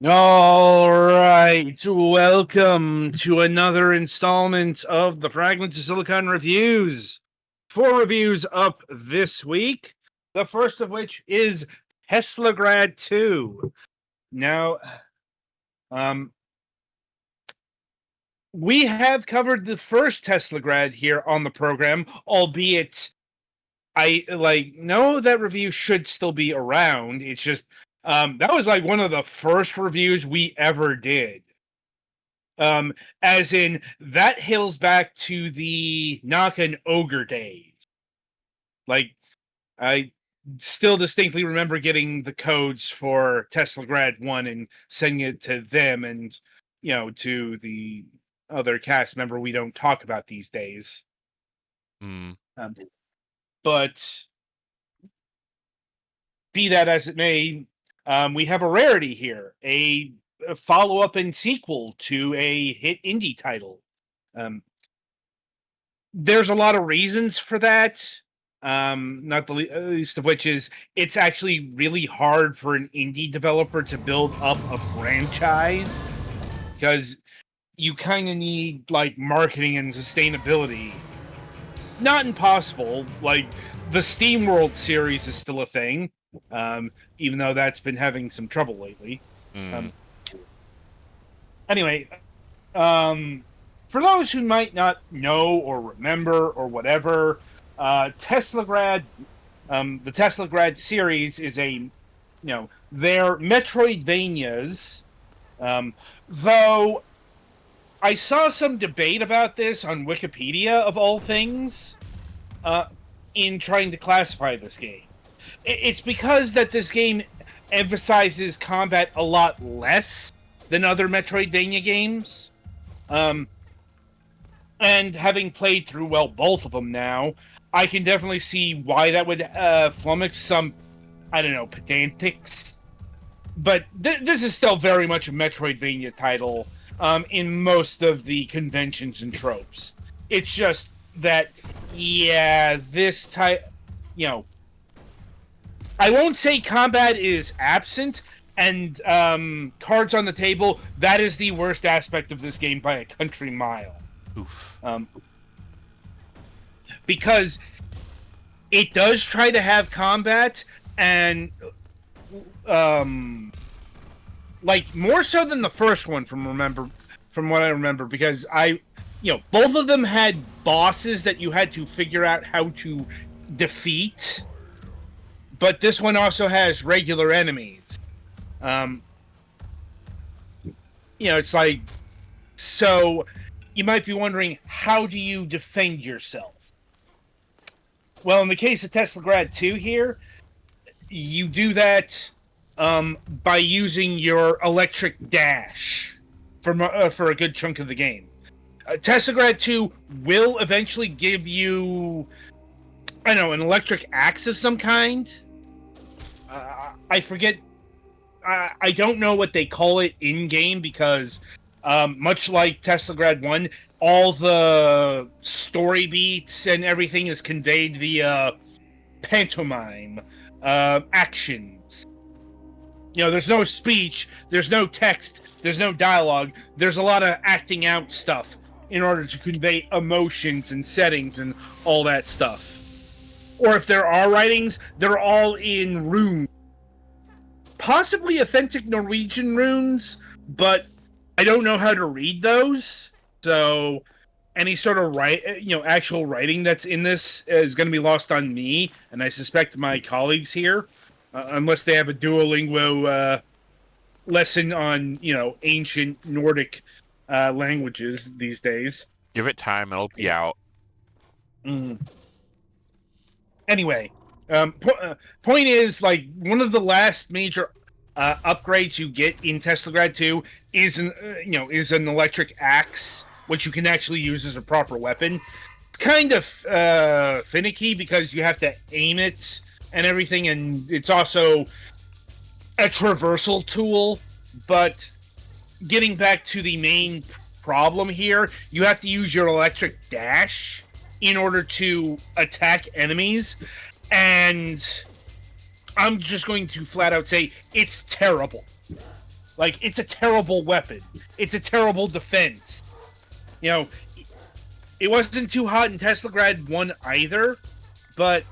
All right, welcome to another installment of the Fragments of Silicon reviews. 4 reviews up this week, the first of which is Teslagrad 2. Now, we have covered the first Teslagrad here on the program, albeit I know that review should still be around. It's just that was like one of the first reviews we ever did. As in, that hails back to the Knock and Ogre days. Like, I still distinctly remember getting the codes for Teslagrad 1 and sending it to them and, to the other cast member we don't talk about these days. But be that as it may, we have a rarity here, a follow-up and sequel to a hit indie title. There's a lot of reasons for that, not the least of which is it's actually really hard for an indie developer to build up a franchise, because you kind of need, marketing and sustainability. Not impossible. Like, the SteamWorld series is still a thing, even though that's been having some trouble lately. Anyway, for those who might not know or remember or whatever, Teslagrad, the Teslagrad series is they're Metroidvanias, though I saw some debate about this on Wikipedia, of all things, in trying to classify this game. It's because that this game emphasizes combat a lot less than other Metroidvania games. And having played through, both of them now, I can definitely see why that would flummox some, pedantics. But this is still very much a Metroidvania title, in most of the conventions and tropes. It's just that, this type, I won't say combat is absent, and cards on the table, that is the worst aspect of this game by a country mile. Oof. Because it does try to have combat, and more so than the first one from what I remember, because both of them had bosses that you had to figure out how to defeat, but this one also has regular enemies. It's like, so you might be wondering, how do you defend yourself? Well, in the case of Teslagrad 2 here, you do that by using your electric dash for a good chunk of the game. Teslagrad 2 will eventually give you, an electric axe of some kind. I forget. I don't know what they call it in-game, because much like Teslagrad 1, all the story beats and everything is conveyed via pantomime actions. There's no speech, there's no text, there's no dialogue. There's a lot of acting out stuff in order to convey emotions and settings and all that stuff. Or if there are writings, they're all in runes. Possibly authentic Norwegian runes, but I don't know how to read those. So any sort of actual writing that's in this is going to be lost on me, and I suspect my colleagues here, unless they have a Duolingo lesson on ancient Nordic languages these days. Give it time; it'll be out. Anyway, point is, one of the last major upgrades you get in Teslagrad 2 is an electric axe, which you can actually use as a proper weapon. It's kind of finicky because you have to aim it and everything, and it's also a traversal tool. But getting back to the main problem here, you have to use your electric dash in order to attack enemies, and I'm just going to flat out say it's terrible. Like, it's a terrible weapon. It's a terrible defense. You know, it wasn't too hot in Teslagrad 1 either, but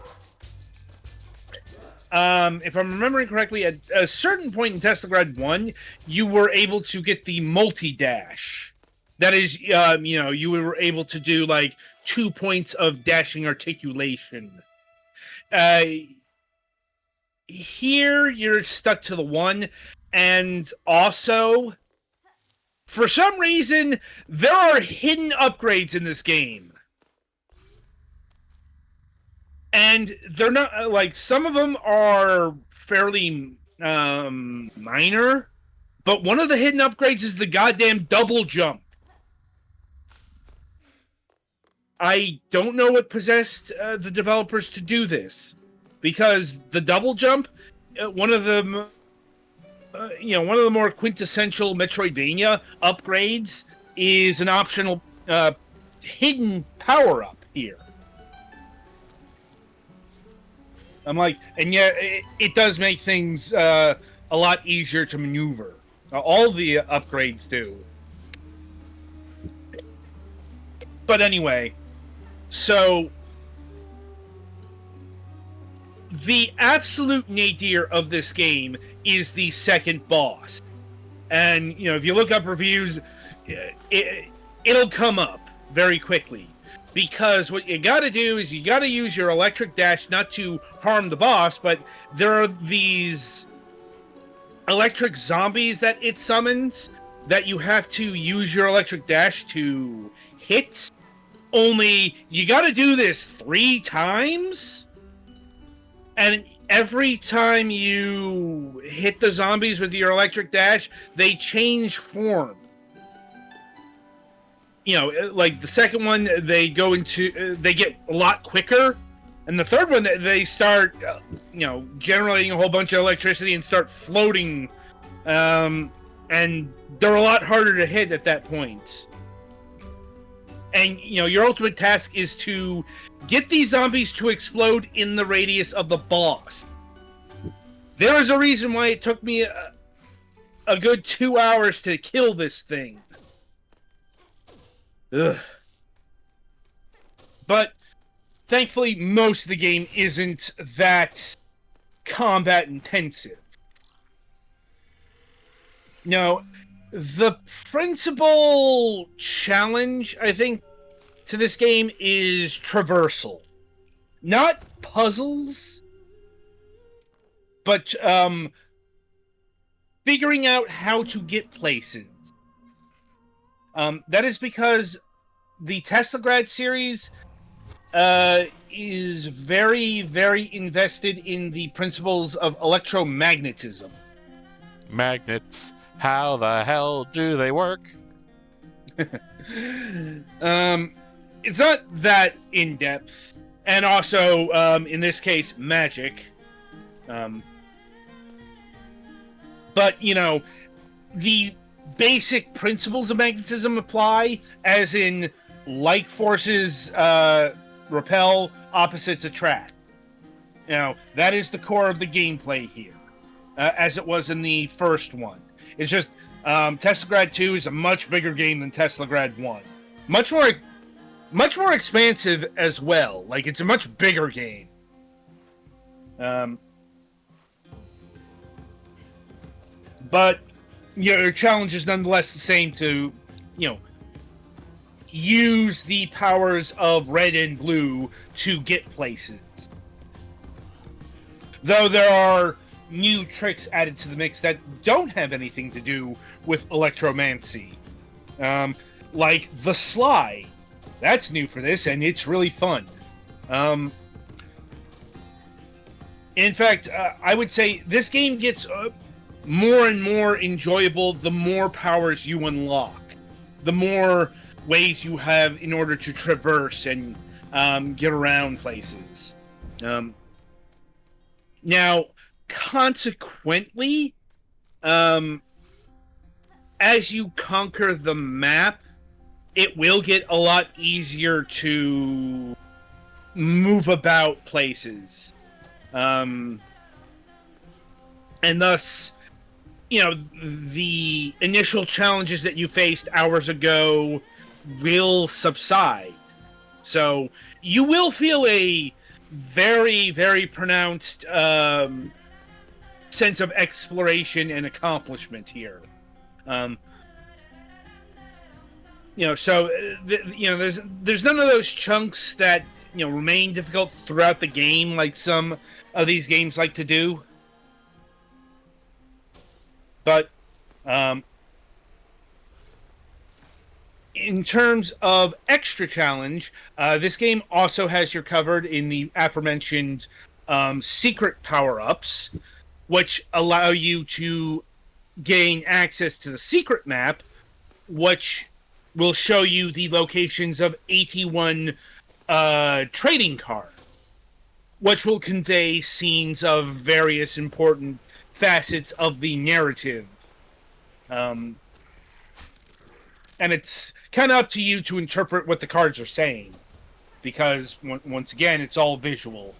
if I'm remembering correctly, at a certain point in Teslagrad 1, you were able to get the multi-dash. That is, you were able to do, like, 2 points of dashing articulation. Here, you're stuck to the 1, and also, for some reason, there are hidden upgrades in this game. And they're not, like, some of them are fairly minor, but one of the hidden upgrades is the goddamn double jump. I don't know what possessed the developers to do this, because the double jump, one of the more quintessential Metroidvania upgrades, is an optional hidden power-up here. I'm like, and yeah, it does make things a lot easier to maneuver. All the upgrades do. But anyway, so the absolute nadir of this game is the second boss. And, if you look up reviews, it'll come up very quickly. Because what you gotta do is you gotta use your electric dash not to harm the boss, but there are these electric zombies that it summons that you have to use your electric dash to hit. Only you gotta do this 3 times, and every time you hit the zombies with your electric dash, they change form. Like the second one, they get a lot quicker, and the third one, they start, generating a whole bunch of electricity and start floating, and they're a lot harder to hit at that point. And, your ultimate task is to get these zombies to explode in the radius of the boss. There is a reason why it took me a good 2 hours to kill this thing. Ugh. But thankfully, most of the game isn't that combat intensive. No, the principal challenge, I think, to this game is traversal. Not puzzles, but figuring out how to get places. That is because the Teslagrad series is very, very invested in the principles of electromagnetism. Magnets. How the hell do they work? It's not that in-depth. And also, in this case, magic. But, the basic principles of magnetism apply, as in like forces repel, opposites attract. That is the core of the gameplay here, as it was in the first one. It's just Teslagrad 2 is a much bigger game than Teslagrad 1. Much more expansive as well. Like, it's a much bigger game. But your challenge is nonetheless the same to, use the powers of red and blue to get places. Though there are new tricks added to the mix that don't have anything to do with electromancy. Like the slide. That's new for this, and it's really fun. In fact, I would say this game gets more and more enjoyable the more powers you unlock. The more ways you have in order to traverse and get around places. Now, consequently, as you conquer the map, it will get a lot easier to move about places. And thus, the initial challenges that you faced hours ago will subside. So you will feel a very, very pronounced sense of exploration and accomplishment here. Um, there's none of those chunks that remain difficult throughout the game, like some of these games like to do. But in terms of extra challenge, this game also has you covered in the aforementioned secret power-ups, which allow you to gain access to the secret map, which will show you the locations of 81 trading cards, which will convey scenes of various important facets of the narrative. And it's kind of up to you to interpret what the cards are saying, because once again, it's all visual.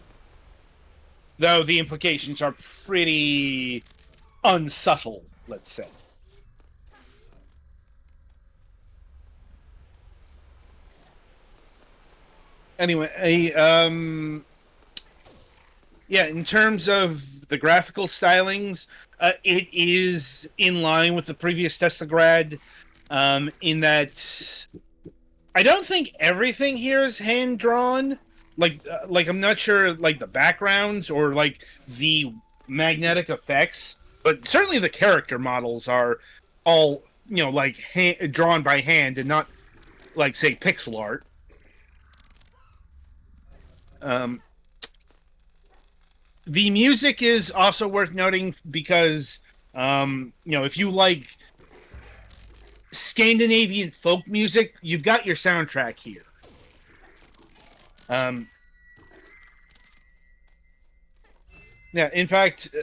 Though the implications are pretty unsubtle, let's say. Anyway, in terms of the graphical stylings, it is in line with the previous Teslagrad, in that I don't think everything here is hand-drawn. Like I'm not sure, like, the backgrounds or, like, the magnetic effects, but certainly the character models are all, like, drawn by hand and not, like, say, pixel art. The music is also worth noting because, if you like Scandinavian folk music, you've got your soundtrack here. In fact,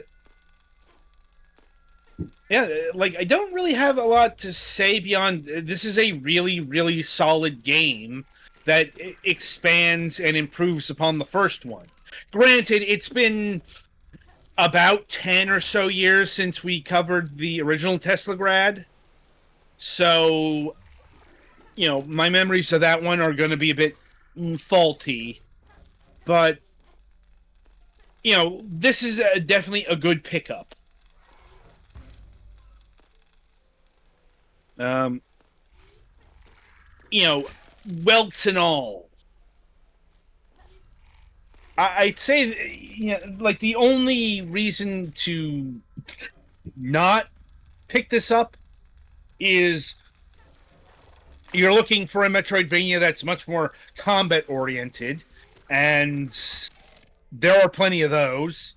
I don't really have a lot to say beyond this is a really, really solid game that expands and improves upon the first one. Granted, it's been about 10 or so years since we covered the original Teslagrad, so, my memories of that one are going to be a bit faulty, but, this is definitely a good pickup. Welts and all. I'd say, like, the only reason to not pick this up is you're looking for a Metroidvania that's much more combat-oriented, and there are plenty of those.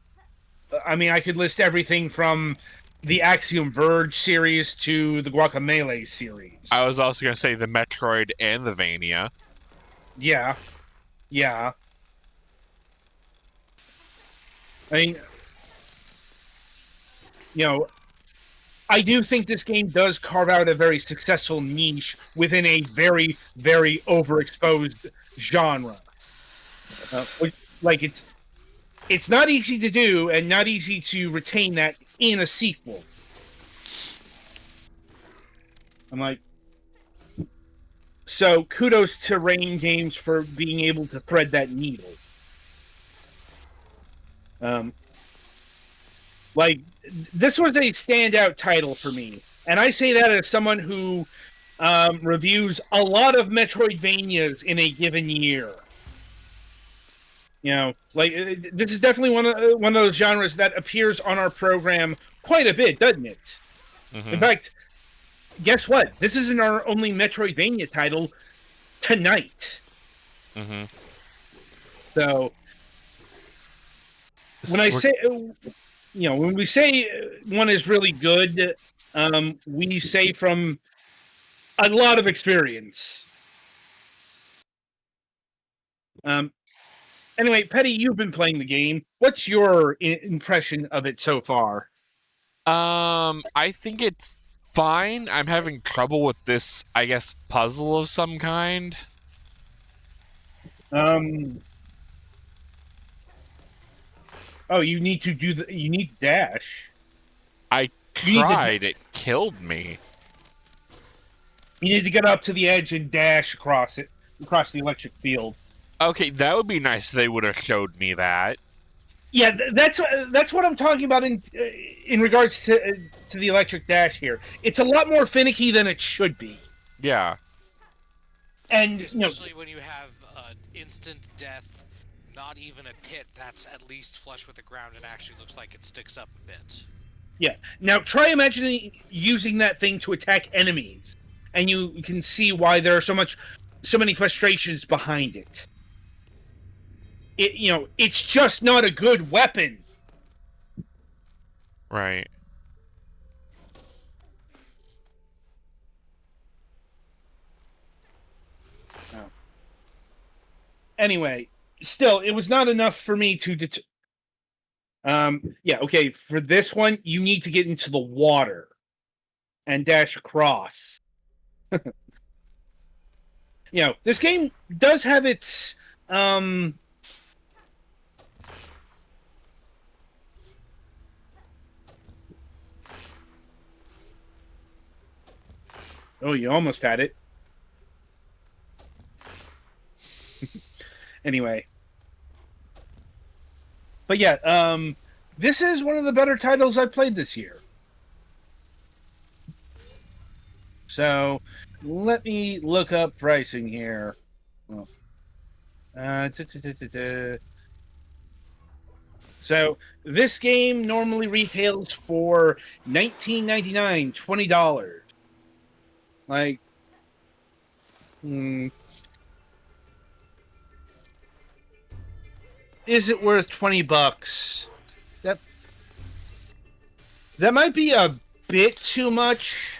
I mean, I could list everything from the Axiom Verge series to the Guacamelee series. I was also going to say the Metroid and the Vania. Yeah. I mean, I do think this game does carve out a very successful niche within a very, very overexposed genre. It's not easy to do and not easy to retain that in a sequel. I'm like, so kudos to Rain Games for being able to thread that needle. This was a standout title for me, and I say that as someone who reviews a lot of Metroidvanias in a given year. This is definitely one of those genres that appears on our program quite a bit, doesn't it? Mm-hmm. In fact, guess what? This isn't our only Metroidvania title tonight. Mm-hmm. So when we say one is really good, we say from a lot of experience. Anyway, Petty, you've been playing the game. What's your impression of it so far? I think it's fine. I'm having trouble with this, I guess, puzzle of some kind. Oh, you need to you need dash. I You need to tried, it killed me. you need to get up to the edge and dash across the electric field. Okay, that would be nice if they would have showed me that. Yeah, that's what I'm talking about in regards to the electric dash here. It's a lot more finicky than it should be. Yeah. And Especially when you have instant death, not even a pit that's at least flush with the ground and actually looks like it sticks up a bit. yeah. Now try imagining using that thing to attack enemies, and you can see why there are so many frustrations behind it. It's just not a good weapon. Right. Anyway, still, it was not enough for me to yeah, okay, for this one, you need to get into the water and dash across. This game does have its oh, you almost had it. Anyway. But yeah, this is one of the better titles I've played this year. So, let me look up pricing here. Oh. So, this game normally retails for $19.99, $20. Like, is it worth $20? That might be a bit too much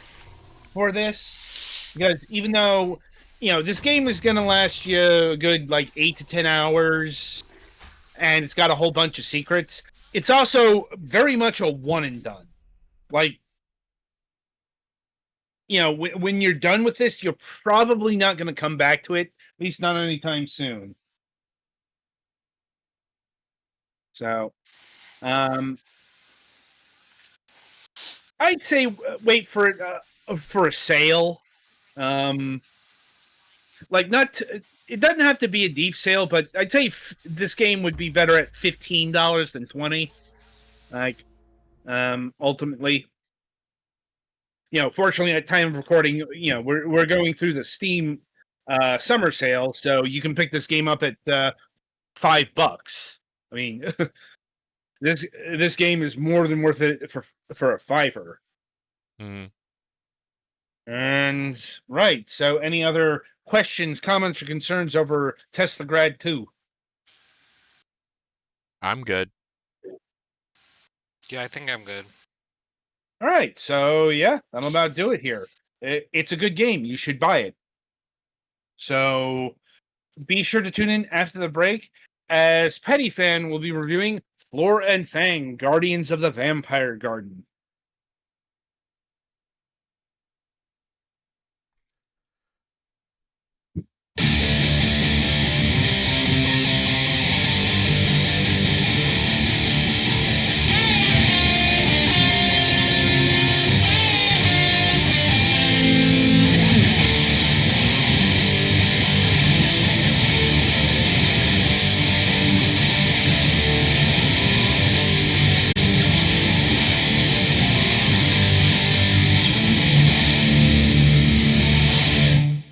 for this, because even though this game is going to last you a good 8 to 10 hours, and it's got a whole bunch of secrets, it's also very much a one and done. Like, when you're done with this, you're probably not going to come back to it, at least not anytime soon. So, I'd say wait for it for a sale. It doesn't have to be a deep sale, but I'd say this game would be better at $15 than $20. Ultimately, fortunately at time of recording, we're going through the Steam summer sale, so you can pick this game up at $5. I mean, this game is more than worth it for a $5. Mm. And right, so any other questions, comments, or concerns over Teslagrad 2? I'm good. Yeah, I think I'm good. All right, so yeah, that'll about do it here. It's a good game. You should buy it. So be sure to tune in after the break, as Petty Fan will be reviewing Floor and Fang, Guardians of the Vampire Garden.